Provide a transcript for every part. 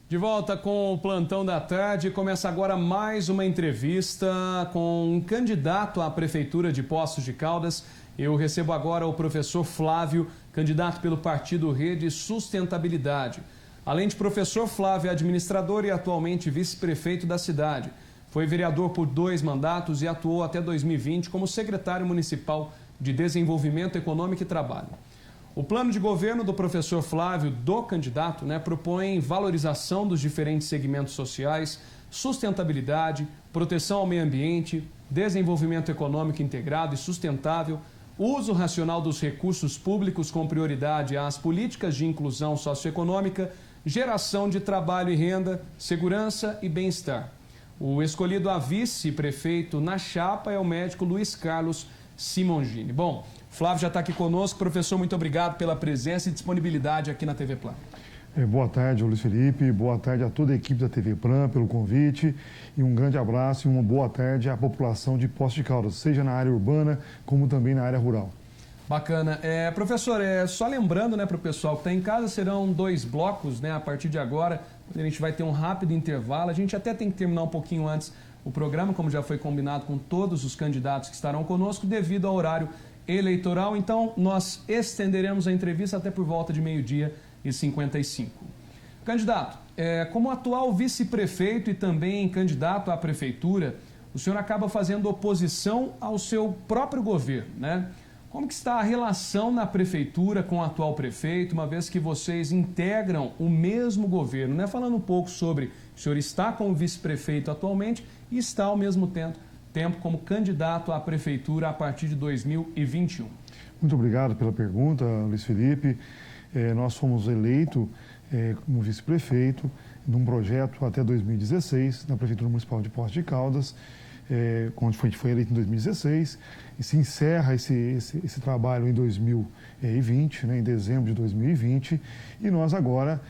De volta com o Plantão da Tarde, começa agora mais uma entrevista com um candidato à Prefeitura de Poços de Caldas. Eu recebo agora o professor Flávio, candidato pelo partido Rede Sustentabilidade. Além de professor, Flávio é administrador e atualmente vice-prefeito da cidade. Foi vereador por 2 mandatos e atuou até 2020 como secretário municipal de Desenvolvimento Econômico e Trabalho. O plano de governo do professor Flávio, do candidato, propõe valorização dos diferentes segmentos sociais, sustentabilidade, proteção ao meio ambiente, desenvolvimento econômico integrado e sustentável, uso racional dos recursos públicos com prioridade às políticas de inclusão socioeconômica, geração de trabalho e renda, segurança e bem-estar. O escolhido a vice-prefeito na chapa é o médico Luiz Carlos Simongini. Bom, Flávio já está aqui conosco. Professor, muito obrigado pela presença e disponibilidade aqui na TV Plan. Boa tarde, Luiz Felipe. Boa tarde a toda a equipe da TV Plan pelo convite. E um grande abraço e uma boa tarde à população de Poços de Caldas, seja na área urbana como também na área rural. Bacana. Professor, só lembrando para o pessoal que está em casa, serão 2 blocos a partir de agora. A gente vai ter um rápido intervalo. A gente até tem que terminar um pouquinho antes o programa, como já foi combinado com todos os candidatos que estarão conosco, devido ao horário eleitoral. Então, nós estenderemos a entrevista até por volta de 12h55. Candidato, como atual vice-prefeito e também candidato à prefeitura, o senhor acaba fazendo oposição ao seu próprio governo, né? Como que está a relação na prefeitura com o atual prefeito, uma vez que vocês integram o mesmo governo, né? Falando um pouco sobre o senhor está como vice-prefeito atualmente e está ao mesmo tempo como candidato à prefeitura a partir de 2021. Muito obrigado pela pergunta, Luiz Felipe. Nós fomos eleitos como vice-prefeito num projeto até 2016 na Prefeitura Municipal de Poços de Caldas, onde foi eleito em 2016, e se encerra esse trabalho em 2020, em dezembro de 2020, e nós agora,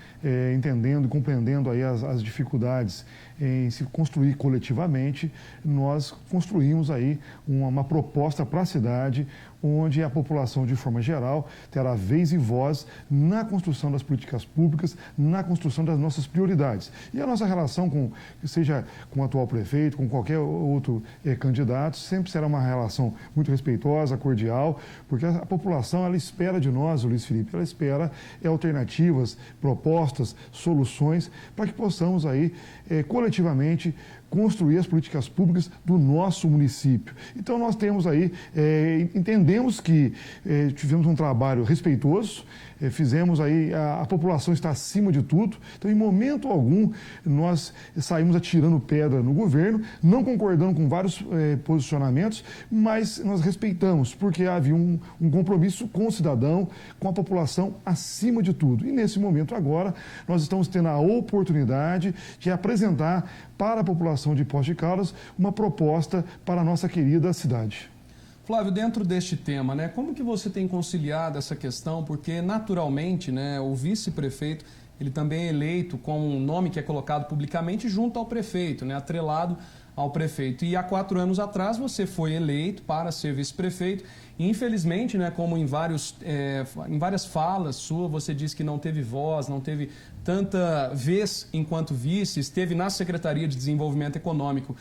entendendo e compreendendo aí as dificuldades em se construir coletivamente, nós construímos aí uma proposta para a cidade, onde a população, de forma geral, terá vez e voz na construção das políticas públicas, na construção das nossas prioridades. E a nossa relação, seja com o atual prefeito, com qualquer outro candidato, sempre será uma relação muito respeitosa, cordial, porque a população, ela espera de nós, Luiz Felipe, ela espera alternativas, propostas, soluções, para que possamos aí, coletivamente, construir as políticas públicas do nosso município. Então, nós temos aí, entendemos que tivemos um trabalho respeitoso, fizemos aí, a população está acima de tudo, então, em momento algum, nós saímos atirando pedra no governo, não concordando com vários posicionamentos, mas nós respeitamos, porque havia um compromisso com o cidadão, com a população acima de tudo. E nesse momento agora, nós estamos tendo a oportunidade de apresentar para a população de Poços de Caldas uma proposta para a nossa querida cidade. Flávio, dentro deste tema, como que você tem conciliado essa questão? Porque, naturalmente, o vice-prefeito, ele também é eleito com um nome que é colocado publicamente junto ao prefeito, atrelado ao prefeito. E há 4 anos atrás você foi eleito para ser vice-prefeito. E, infelizmente, como em várias falas suas, você disse que não teve voz, não teve tanta vez enquanto vice, esteve na Secretaria de Desenvolvimento Econômico.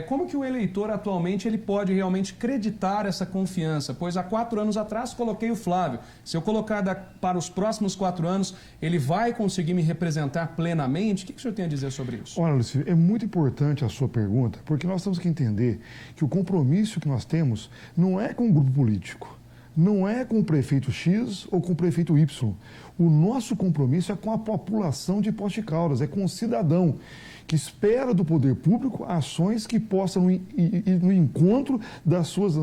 Como que o eleitor atualmente ele pode realmente acreditar essa confiança? Pois há 4 anos atrás coloquei o Flávio. Se eu colocar para os próximos 4 anos, ele vai conseguir me representar plenamente? O que o senhor tem a dizer sobre isso? Olha, Luciano, é muito importante a sua pergunta, porque nós temos que entender que o compromisso que nós temos não é com o grupo político, não é com o prefeito X ou com o prefeito Y. O nosso compromisso é com a população de Poços de Caldas, é com o cidadão que espera do poder público ações que possam ir no encontro das suas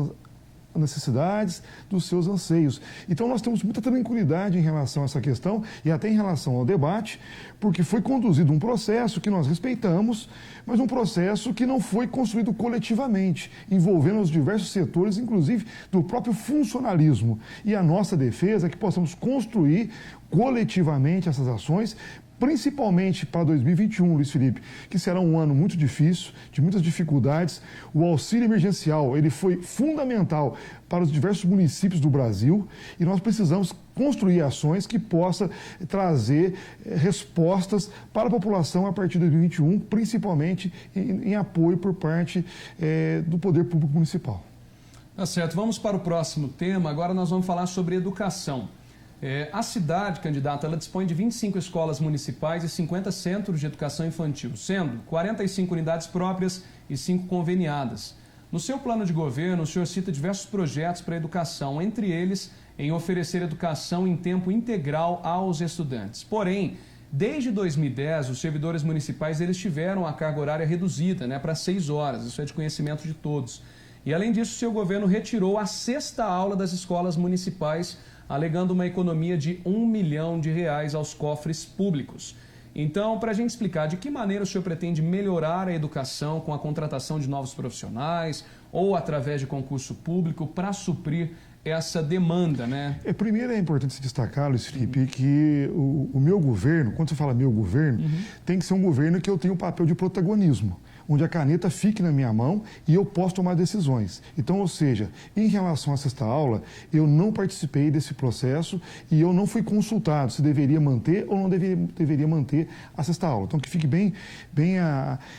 necessidades, dos seus anseios. Então, nós temos muita tranquilidade em relação a essa questão e até em relação ao debate, porque foi conduzido um processo que nós respeitamos, mas um processo que não foi construído coletivamente, envolvendo os diversos setores, inclusive do próprio funcionalismo. E a nossa defesa é que possamos construir coletivamente essas ações, principalmente para 2021, Luiz Felipe, que será um ano muito difícil, de muitas dificuldades. O auxílio emergencial, ele foi fundamental para os diversos municípios do Brasil e nós precisamos construir ações que possam trazer respostas para a população a partir de 2021, principalmente em apoio por parte do Poder Público Municipal. Tá certo, vamos para o próximo tema. Agora nós vamos falar sobre educação. A cidade, candidato, ela dispõe de 25 escolas municipais e 50 centros de educação infantil, sendo 45 unidades próprias e 5 conveniadas. No seu plano de governo, o senhor cita diversos projetos para a educação, entre eles em oferecer educação em tempo integral aos estudantes. Porém, desde 2010, os servidores municipais eles tiveram a carga horária reduzida, para 6 horas, isso é de conhecimento de todos. E além disso, o seu governo retirou a 6ª aula das escolas municipais, alegando uma economia de R$1 milhão aos cofres públicos. Então, para a gente explicar de que maneira o senhor pretende melhorar a educação com a contratação de novos profissionais ou através de concurso público para suprir essa demanda, Primeiro é importante se destacar, Luiz Felipe, que o meu governo, quando você fala meu governo, tem que ser um governo que eu tenho um papel de protagonismo, onde a caneta fique na minha mão e eu posso tomar decisões. Então, ou seja, em relação à 6ª aula, eu não participei desse processo e eu não fui consultado se deveria manter ou não deveria manter a 6ª aula. Então, que fique bem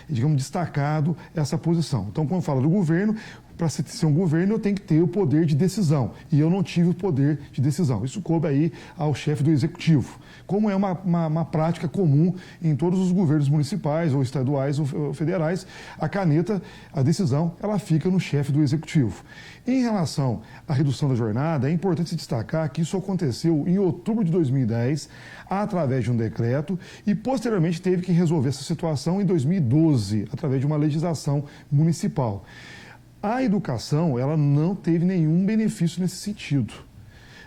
digamos, destacado essa posição. Então, quando fala do governo, para ser um governo, eu tenho que ter o poder de decisão. E eu não tive o poder de decisão. Isso coube aí ao chefe do Executivo. Como é uma prática comum em todos os governos municipais, ou estaduais, ou federais, a caneta, a decisão, ela fica no chefe do Executivo. Em relação à redução da jornada, é importante se destacar que isso aconteceu em outubro de 2010, através de um decreto, e posteriormente teve que resolver essa situação em 2012, através de uma legislação municipal. A educação, ela não teve nenhum benefício nesse sentido.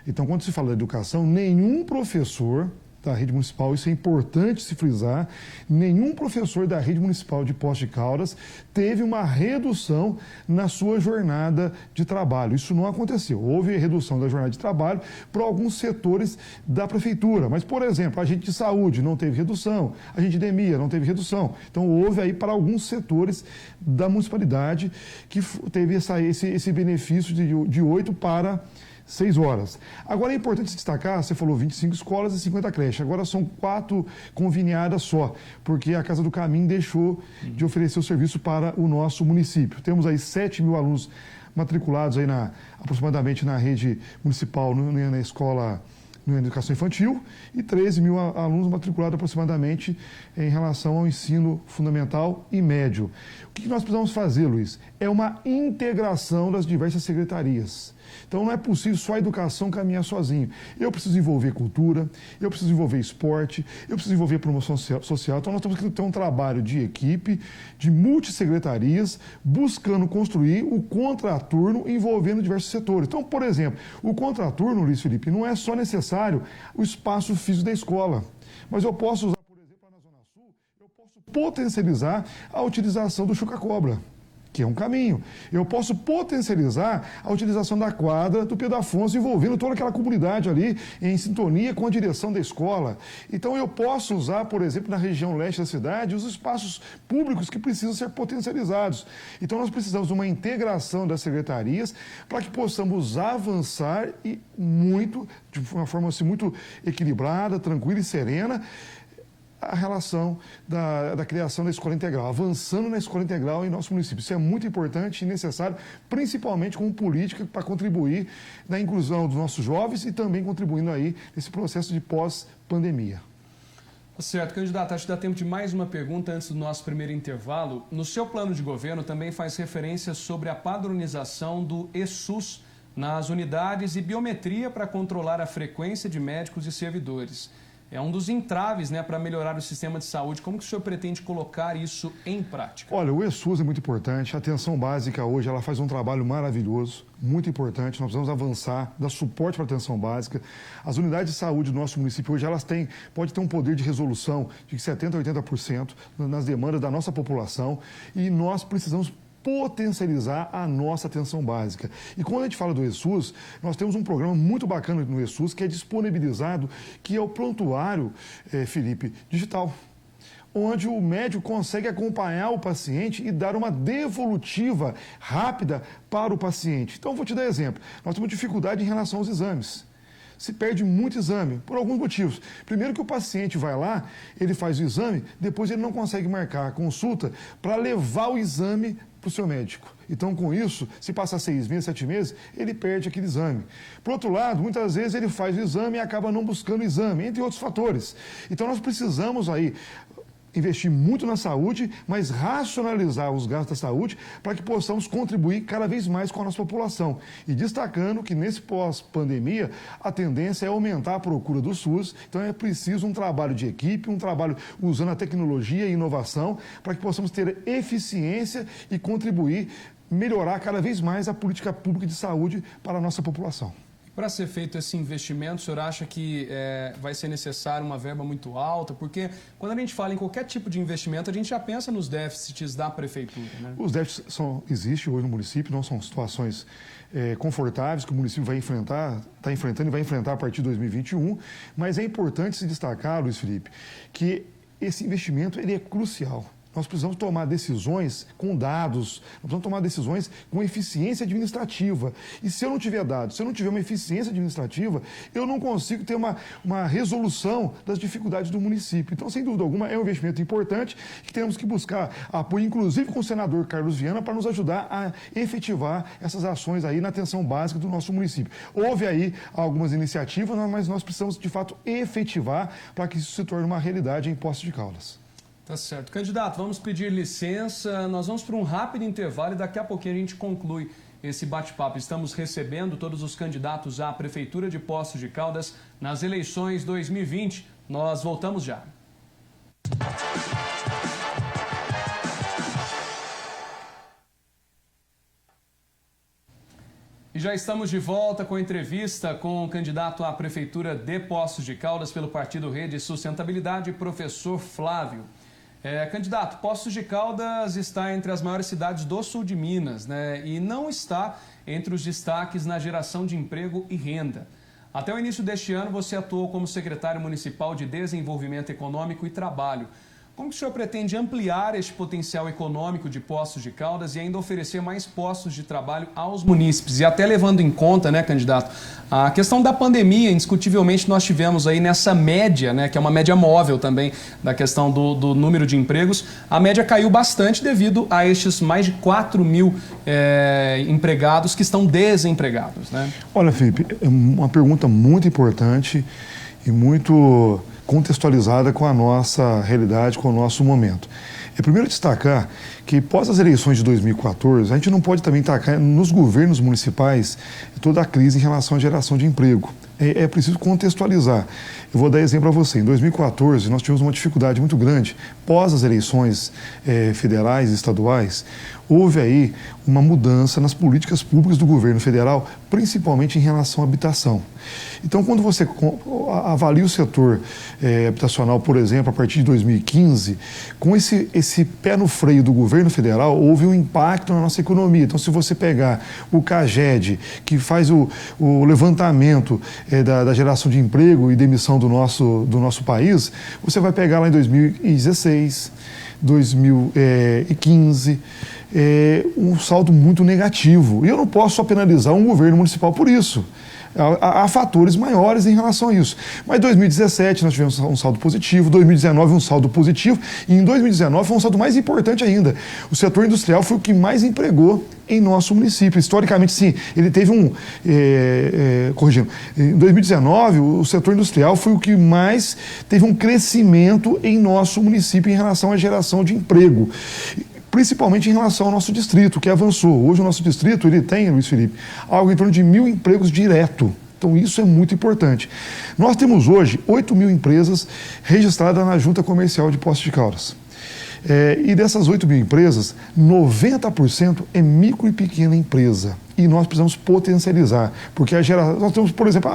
Então, quando se fala da educação, nenhum professor da rede municipal, isso é importante se frisar, nenhum professor da rede municipal de Poços de Caldas teve uma redução na sua jornada de trabalho. Isso não aconteceu. Houve redução da jornada de trabalho para alguns setores da prefeitura. Mas, por exemplo, a agente de saúde não teve redução, a agente de EMEA não teve redução. Então, houve aí para alguns setores da municipalidade que teve esse benefício de 8 para 6 horas. Agora é importante se destacar, você falou 25 escolas e 50 creches, agora são 4 conveniadas só, porque a Casa do Caminho deixou de oferecer o serviço para o nosso município. Temos aí 7 mil alunos matriculados aí aproximadamente na rede municipal, na escola, na educação infantil, e 13 mil alunos matriculados aproximadamente em relação ao ensino fundamental e médio. O que nós precisamos fazer, Luiz? É uma integração das diversas secretarias. Então, não é possível só a educação caminhar sozinho. Eu preciso envolver cultura, eu preciso envolver esporte, eu preciso envolver promoção social. Então, nós temos que ter um trabalho de equipe, de multissecretarias, buscando construir o contraturno envolvendo diversos setores. Então, por exemplo, o contraturno, Luiz Felipe, não é só necessário o espaço físico da escola, mas eu posso usar, por exemplo, na Zona Sul, eu posso potencializar a utilização do chuca-cobra, que é um caminho. Eu posso potencializar a utilização da quadra do Pedro Afonso, envolvendo toda aquela comunidade ali em sintonia com a direção da escola. Então, eu posso usar, por exemplo, na região leste da cidade, os espaços públicos que precisam ser potencializados. Então, nós precisamos de uma integração das secretarias para que possamos avançar e de uma forma assim, muito equilibrada, tranquila e serena, a relação da criação da escola integral, avançando na escola integral em nosso município. Isso é muito importante e necessário, principalmente como política para contribuir na inclusão dos nossos jovens e também contribuindo aí nesse processo de pós-pandemia. Certo, candidato, acho que dá tempo de mais uma pergunta antes do nosso primeiro intervalo. No seu plano de governo também faz referência sobre a padronização do eSUS nas unidades e biometria para controlar a frequência de médicos e servidores. É um dos entraves, para melhorar o sistema de saúde. Como que o senhor pretende colocar isso em prática? Olha, o eSUS é muito importante. A atenção básica hoje, ela faz um trabalho maravilhoso, muito importante. Nós precisamos avançar, dar suporte para a atenção básica. As unidades de saúde do nosso município hoje, elas pode ter um poder de resolução de 70% a 80% nas demandas da nossa população. E nós precisamos potencializar a nossa atenção básica. E quando a gente fala do eSUS, nós temos um programa muito bacana no eSUS que é disponibilizado, que é o prontuário, Felipe, digital, onde o médico consegue acompanhar o paciente e dar uma devolutiva rápida para o paciente. Então, vou te dar exemplo. Nós temos dificuldade em relação aos exames. Se perde muito exame, por alguns motivos. Primeiro que o paciente vai lá, ele faz o exame, depois ele não consegue marcar a consulta para levar o exame para o seu médico. Então, com isso, se passar 6 meses, 7 meses, ele perde aquele exame. Por outro lado, muitas vezes ele faz o exame e acaba não buscando o exame, entre outros fatores. Então, nós precisamos aí investir muito na saúde, mas racionalizar os gastos da saúde para que possamos contribuir cada vez mais com a nossa população. E destacando que nesse pós-pandemia, a tendência é aumentar a procura do SUS, então é preciso um trabalho de equipe, um trabalho usando a tecnologia e inovação para que possamos ter eficiência e contribuir, melhorar cada vez mais a política pública de saúde para a nossa população. Para ser feito esse investimento, o senhor acha que vai ser necessário uma verba muito alta? Porque quando a gente fala em qualquer tipo de investimento, a gente já pensa nos déficits da prefeitura, né? Os déficits existem hoje no município, não são situações confortáveis que o município vai enfrentar, está enfrentando e vai enfrentar a partir de 2021, mas é importante se destacar, Luiz Felipe, que esse investimento ele é crucial. Nós precisamos tomar decisões com dados, nós precisamos tomar decisões com eficiência administrativa. E se eu não tiver dados, se eu não tiver uma eficiência administrativa, eu não consigo ter uma resolução das dificuldades do município. Então, sem dúvida alguma, é um investimento importante que temos que buscar apoio, inclusive com o senador Carlos Viana, para nos ajudar a efetivar essas ações aí na atenção básica do nosso município. Houve aí algumas iniciativas, mas nós precisamos, de fato, efetivar para que isso se torne uma realidade em Poços de Caldas. Tá certo. Candidato, vamos pedir licença, nós vamos para um rápido intervalo e daqui a pouquinho a gente conclui esse bate-papo. Estamos recebendo todos os candidatos à Prefeitura de Poços de Caldas nas eleições 2020. Nós voltamos já. E já estamos de volta com a entrevista com o candidato à Prefeitura de Poços de Caldas pelo Partido Rede Sustentabilidade, professor Flávio. Candidato, Poços de Caldas está entre as maiores cidades do sul de Minas, né? E não está entre os destaques na geração de emprego e renda. Até o início deste ano, você atuou como secretário municipal de Desenvolvimento Econômico e Trabalho. Como que o senhor pretende ampliar este potencial econômico de Poços de Caldas e ainda oferecer mais postos de trabalho aos munícipes? E até levando em conta, né, candidato, a questão da pandemia, indiscutivelmente nós tivemos aí nessa média, né, que é uma média móvel também da questão do número de empregos, a média caiu bastante devido a estes mais de 4 mil empregados que estão desempregados, né? Olha, Felipe, é uma pergunta muito importante e muito contextualizada com a nossa realidade, com o nosso momento. É primeiro destacar que, após as eleições de 2014, a gente não pode também tacar nos governos municipais toda a crise em relação à geração de emprego. É preciso contextualizar. Eu vou dar exemplo para você. Em 2014, nós tivemos uma dificuldade muito grande. Pós as eleições federais e estaduais, houve aí uma mudança nas políticas públicas do governo federal, principalmente em relação à habitação. Então, quando você avalia o setor habitacional, por exemplo, a partir de 2015, com esse pé no freio do governo federal, houve um impacto na nossa economia. Então, se você pegar o CAGED, que faz o levantamento da geração de emprego e demissão do nosso país, você vai pegar lá em 2016, 2015, um saldo muito negativo. E eu não posso só penalizar um governo municipal por isso. Há fatores maiores em relação a isso. Mas em 2017 nós tivemos um saldo positivo, 2019 um saldo positivo, e em 2019 foi um saldo mais importante ainda. O setor industrial foi o que mais empregou em nosso município. Historicamente, sim, ele teve corrigindo, em 2019 o setor industrial foi o que mais teve um crescimento em nosso município em relação à geração de emprego, principalmente em relação ao nosso distrito, que avançou. Hoje o nosso distrito ele tem, Luiz Felipe, algo em torno de 1.000 empregos direto. Então isso é muito importante. Nós temos hoje 8.000 empresas registradas na Junta Comercial de Poços de Caldas. E dessas 8 mil empresas, 90% é micro e pequena empresa. E nós precisamos potencializar, porque nós temos, por exemplo,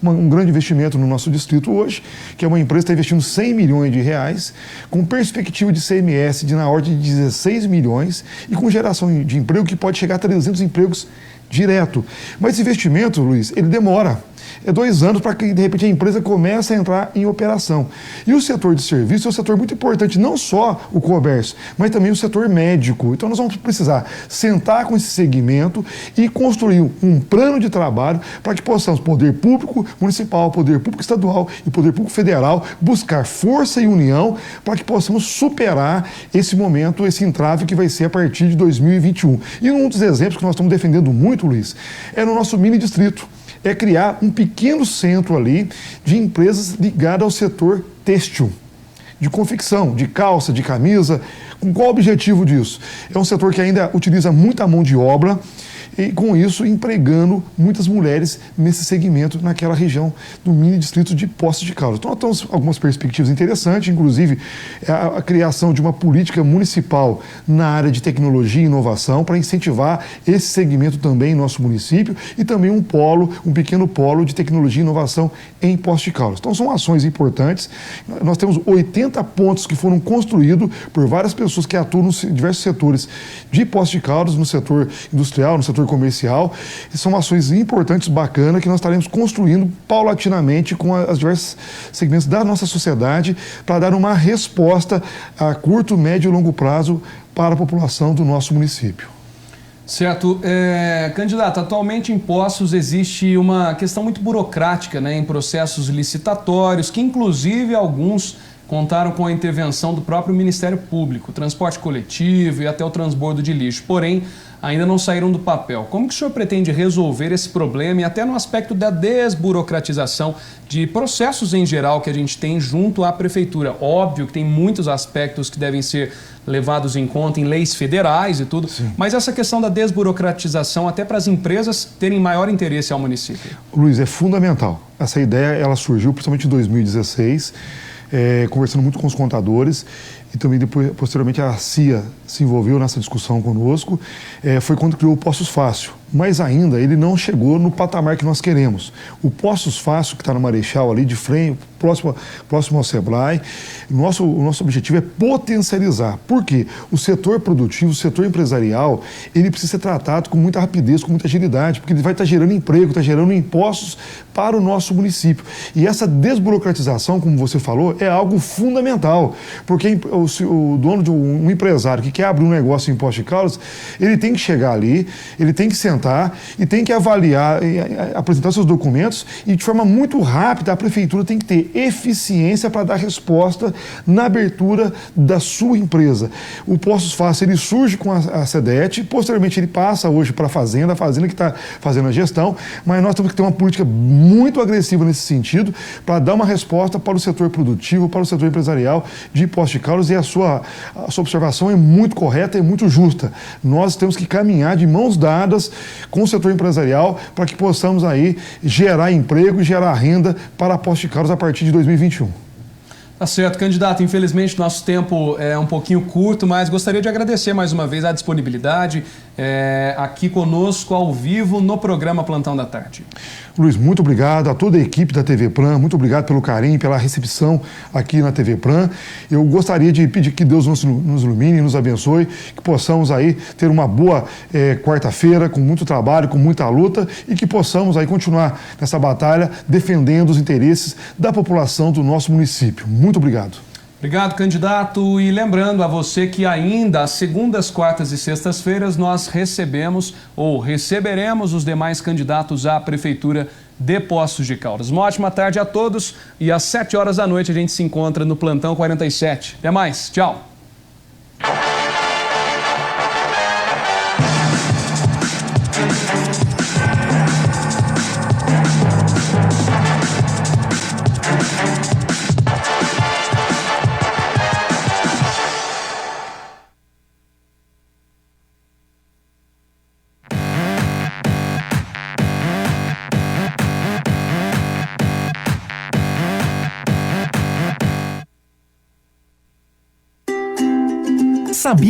um grande investimento no nosso distrito hoje, que é uma empresa que está investindo 100 milhões de reais, com perspectiva de CMS na ordem de 16 milhões e com geração de emprego que pode chegar a 300 empregos direto. Mas esse investimento, Luiz, ele demora. É 2 anos para que, de repente, a empresa comece a entrar em operação. E o setor de serviço é um setor muito importante, não só o comércio, mas também o setor médico. Então, nós vamos precisar sentar com esse segmento e construir um plano de trabalho para que possamos, poder público municipal, poder público estadual e poder público federal, buscar força e união para que possamos superar esse momento, esse entrave que vai ser a partir de 2021. E um dos exemplos que nós estamos defendendo muito, Luiz, é no nosso mini distrito. É criar um pequeno centro ali de empresas ligadas ao setor têxtil, de confecção, de calça, de camisa. Com qual o objetivo disso? É um setor que ainda utiliza muita mão de obra e, com isso, empregando muitas mulheres nesse segmento, naquela região do mini distrito de Poços de Caldas. Então, nós temos algumas perspectivas interessantes, inclusive a criação de uma política municipal na área de tecnologia e inovação para incentivar esse segmento também em nosso município e também um pequeno polo de tecnologia e inovação em Poços de Caldas. Então, são ações importantes. Nós temos 80 pontos que foram construídos por várias pessoas que atuam nos diversos setores de Poços de Caldas, no setor industrial, no setor comercial. E são ações importantes, bacanas, que nós estaremos construindo paulatinamente com as diversos segmentos da nossa sociedade para dar uma resposta a curto, médio e longo prazo para a população do nosso município. Certo. Candidato, atualmente em Poços existe uma questão muito burocrática, né, em processos licitatórios, que inclusive alguns contaram com a intervenção do próprio Ministério Público, transporte coletivo e até o transbordo de lixo. Porém, ainda não saíram do papel. Como que o senhor pretende resolver esse problema e até no aspecto da desburocratização de processos em geral que a gente tem junto à Prefeitura? Óbvio que tem muitos aspectos que devem ser levados em conta em leis federais e tudo, sim, mas essa questão da desburocratização até para as empresas terem maior interesse ao município. Luiz, é fundamental. Essa ideia ela surgiu principalmente em 2016, conversando muito com os contadores, e também posteriormente a CIA se envolveu nessa discussão conosco, foi quando criou o Poços Fácil. Mas ainda ele não chegou no patamar que nós queremos. O Poços Fácil, que está no Marechal ali de frente, próximo ao Sebrae, o nosso objetivo é potencializar. Por quê? O setor produtivo, o setor empresarial, ele precisa ser tratado com muita rapidez, com muita agilidade, porque ele vai estar gerando emprego, está gerando impostos para o nosso município. E essa desburocratização, como você falou, é algo fundamental, porque o dono de um empresário que quer abrir um negócio em Poços de Caldas, ele tem que chegar ali, ele tem que sentar e tem que avaliar, apresentar seus documentos e de forma muito rápida a prefeitura tem que ter eficiência para dar resposta na abertura da sua empresa. O Poços Fácil, ele surge com a SEDET, posteriormente ele passa hoje para a Fazenda que está fazendo a gestão, mas nós temos que ter uma política muito agressiva nesse sentido para dar uma resposta para o setor produtivo, para o setor empresarial de Poços de Caldas, e a sua observação é muito correta e muito justa. Nós temos que caminhar de mãos dadas com o setor empresarial para que possamos aí gerar emprego e gerar renda para Poços de Caldas a partir de 2021. Tá certo, candidato. Infelizmente, nosso tempo é um pouquinho curto, mas gostaria de agradecer mais uma vez a disponibilidade aqui conosco, ao vivo, no programa Plantão da Tarde. Luiz, muito obrigado a toda a equipe da TV Plan, muito obrigado pelo carinho, pela recepção aqui na TV Plan. Eu gostaria de pedir que Deus nos ilumine e nos abençoe, que possamos aí ter uma boa quarta-feira, com muito trabalho, com muita luta, e que possamos aí continuar nessa batalha defendendo os interesses da população do nosso município. Muito obrigado. Obrigado, candidato. E lembrando a você que ainda às segundas, quartas e sextas-feiras nós receberemos os demais candidatos à Prefeitura de Poços de Caldas. Uma ótima tarde a todos e às 7 horas da noite a gente se encontra no Plantão 47. Até mais. Tchau. sabia